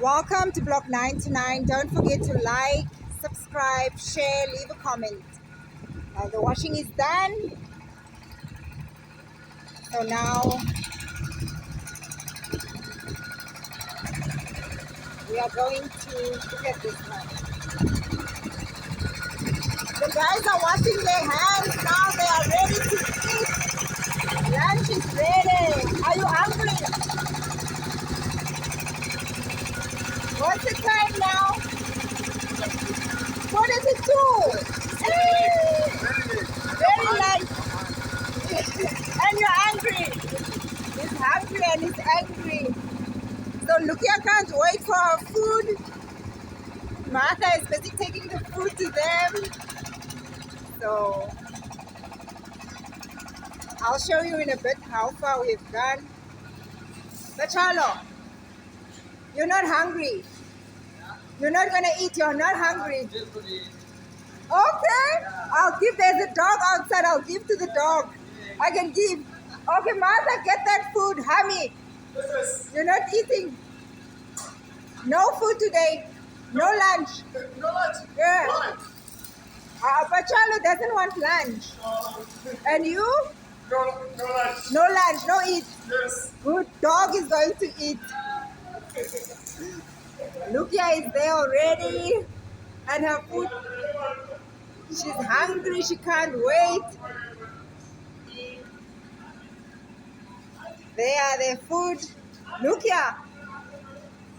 Welcome to Block 99. Don't forget to like, subscribe, share, leave a comment. The washing is done. So now we are going to look at this one. The guys are washing their hands now. They are ready to eat. Lunch is ready. Are you hungry? What's the time now? 42. Hey! Very late. And you're angry. He's hungry and he's angry. So Lukia can't wait for her food. Martha is busy taking the food to them. So I'll show you in a bit how far we've gone. But Charlo, you're not hungry. You're not gonna eat. You're not hungry. Okay. I'll give. There's a dog outside. I'll give to the dog. I can give. Okay, Martha, get that food. Hammy, you're not eating. No food today. No lunch. No lunch? Yeah. Why? But Charlo doesn't want lunch. And you? No lunch. No lunch, no eat. Yes. Good dog is going to eat. Lukia is there already. And her food. She's hungry. She can't wait. There, their food. Lukia,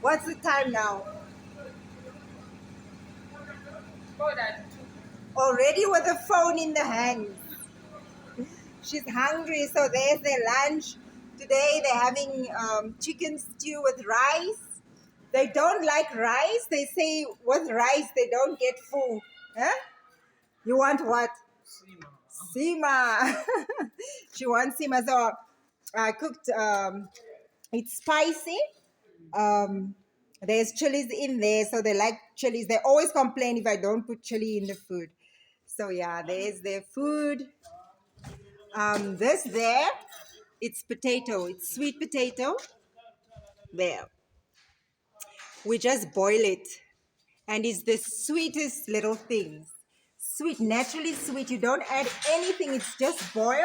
what's the time now? Already with the phone in the hand. She's hungry, so there's their lunch. Today they're having chicken stew with rice. They don't like rice. They say with rice they don't get full. Huh? You want what? Sima. She wants sima. So I cooked, it's spicy. There's chilies in there, so they like chilies. They always complain if I don't put chili in the food. So yeah, there's their food. This there, it's potato. It's sweet potato. There. We just boil it. And it's the sweetest little thing. Sweet, naturally sweet. You don't add anything. It's just boiled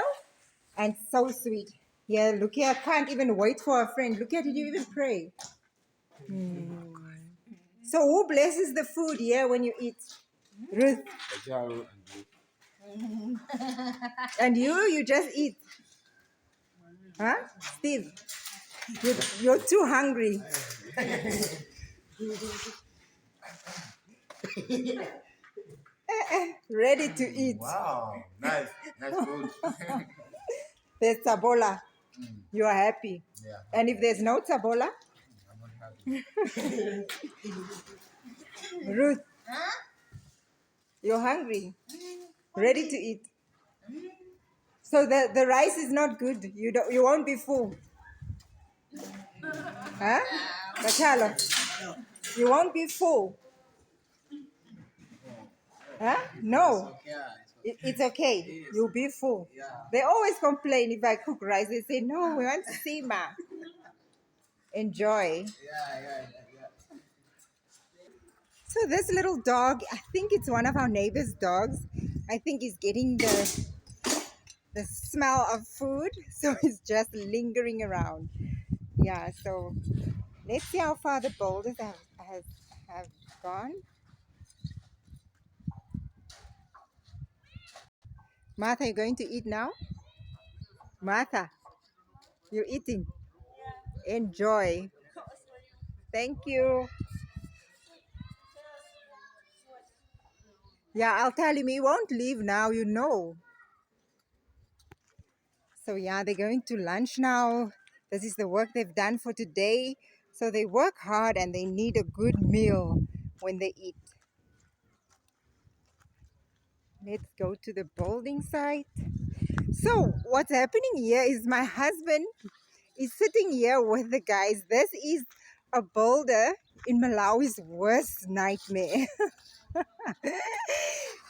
and so sweet. Yeah, look here. I can't even wait for a friend. Look here, did you even pray? So who blesses the food here when you eat? Ruth. And you just eat. Huh? Steve, you're too hungry. Ready to eat. Wow. Nice food. There's tabola. You are happy. Yeah. And if there's no tabola? I'm not happy. Ruth, you're hungry. Ready to eat. So the rice is not good. You won't be full. Huh? Bachalo, you won't be full. Huh? No. It's okay. You'll be full. They always complain if I cook rice. They say, no, we want sima. Enjoy. Yeah. So this little dog, I think it's one of our neighbor's dogs. I think he's getting the smell of food. So he's just lingering around. Yeah, so let's see how far the boulders have gone. Martha, you going to eat now? Martha, you're eating? Enjoy. Thank you. Yeah, I'll tell him he won't leave now, you know. So yeah, they're going to lunch now. This is the work they've done for today. So they work hard and they need a good meal when they eat. Let's go to the building site. So what's happening here is my husband is sitting here with the guys. This is a boulder in Malawi's worst nightmare.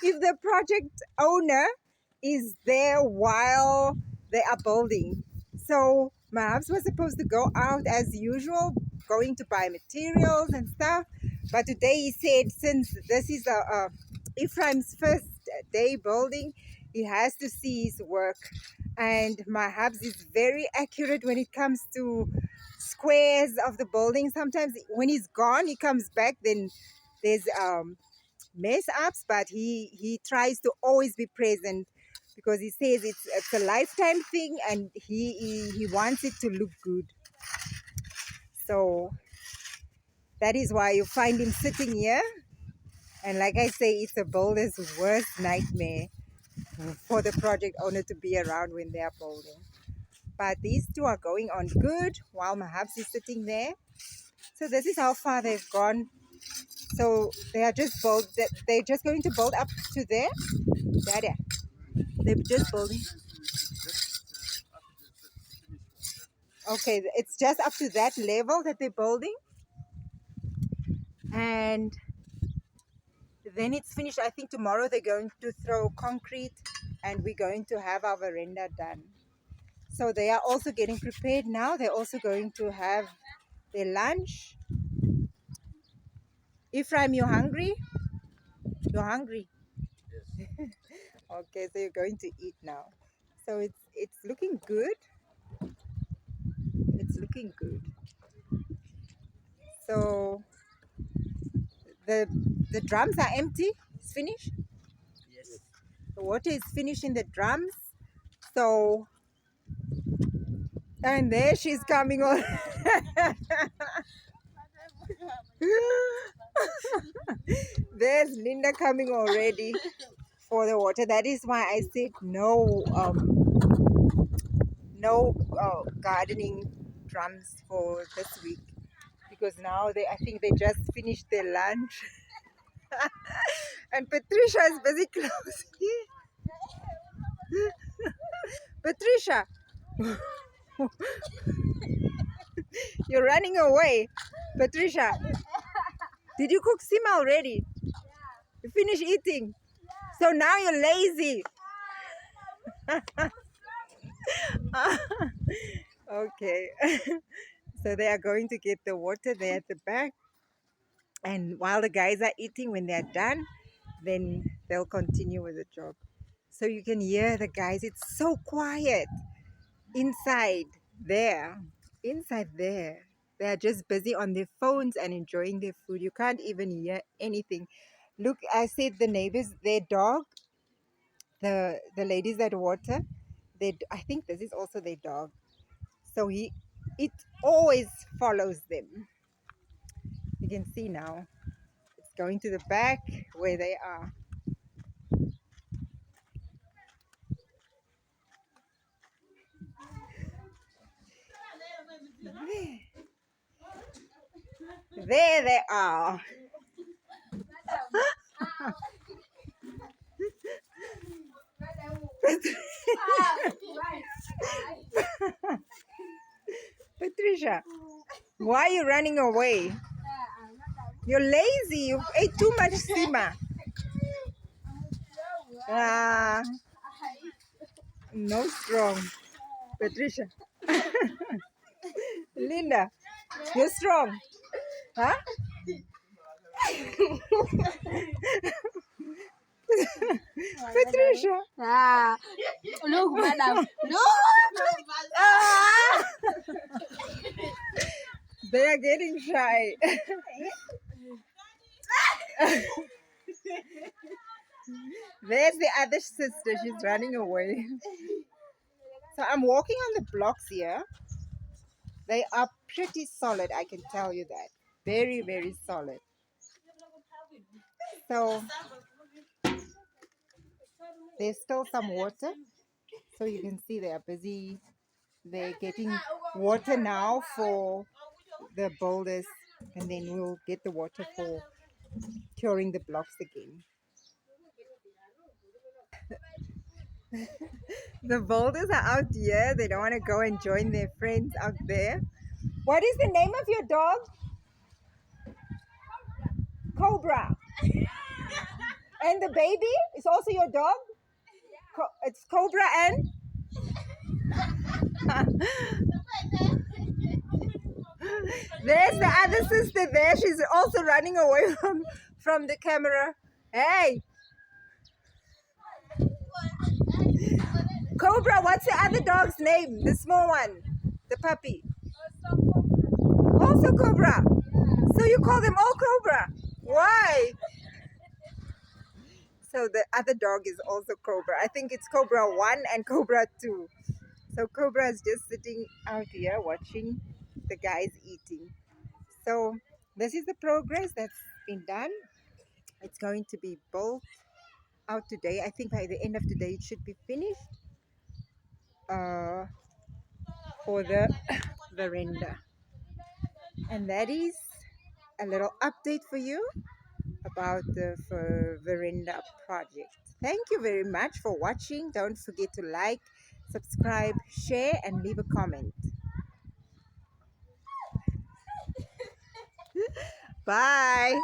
If the project owner is there while they are building. So my hubs was supposed to go out as usual, going to buy materials and stuff. But today he said, since this is Ephraim's first day building, he has to see his work. And my hubs is very accurate when it comes to squares of the building. Sometimes when he's gone, he comes back, then there's mess ups, but he tries to always be present because he says it's a lifetime thing, and he wants it to look good. So that is why you find him sitting here. And like I say, it's a builder's worst nightmare for the project owner to be around when they are building. But these two are going on good while Mahabs is sitting there. So this is how far they've gone. So they are just they're just going to build up to there. There. They're just building. Okay, it's just up to that level that they're building. And then it's finished. I think tomorrow they're going to throw concrete and we're going to have our veranda done. So they are also getting prepared now. They're also going to have their lunch. Ephraim, you hungry? You're hungry? Yes. Okay, so you're going to eat now. So it's looking good. It's looking good. So the drums are empty. It's finished. Yes. The water is finished in the drums. So, and there she's coming on. There's Linda coming already for the water. That is why I said no gardening drums for this week, because now I think they just finished their lunch. And Patricia is busy closing. Patricia, you're running away. Patricia, did you cook sima already? You finished eating? So now you're lazy. Okay. So they are going to get the water there at the back. And while the guys are eating, when they're done, then they'll continue with the job. So you can hear the guys. It's so quiet inside there. Inside there. They are just busy on their phones and enjoying their food. You can't even hear anything. Look, I said the neighbors, their dog, the ladies that water, I think this is also their dog. So it always follows them. You can see now. It's going to the back where they are. There they are. Patricia, why are you running away? You're lazy. You ate too much sima. Ah, no strong. Patricia. Linda, you're strong. Huh? Patricia. Look, madam. Look. Ah! They are getting shy. There's the other sister. She's running away. So I'm walking on the blocks here. They are pretty solid, I can tell you that. Very, very solid. So there's still some water. So you can see they are busy. They're getting water now for the boulders, and then we'll get the water for curing the blocks again. The boulders are out here. They don't want to go and join their friends out there. What is the name of your dog? Cobra. And the baby is also your dog? It's Cobra and? There's the other sister there. She's also running away from the camera. Hey, Cobra, what's the other dog's name? The small one, the puppy. Also Cobra. So you call them all Cobra? Why? So the other dog is also Cobra. I think it's Cobra 1 and Cobra 2. So Cobra is just sitting out here watching the guys eating. So this is the progress that's been done. It's going to be built out today. I think by the end of today it should be finished uh, for the veranda. And that is a little update for you about the veranda project. Thank you very much for watching. Don't forget to like, subscribe, share, and leave a comment. Bye.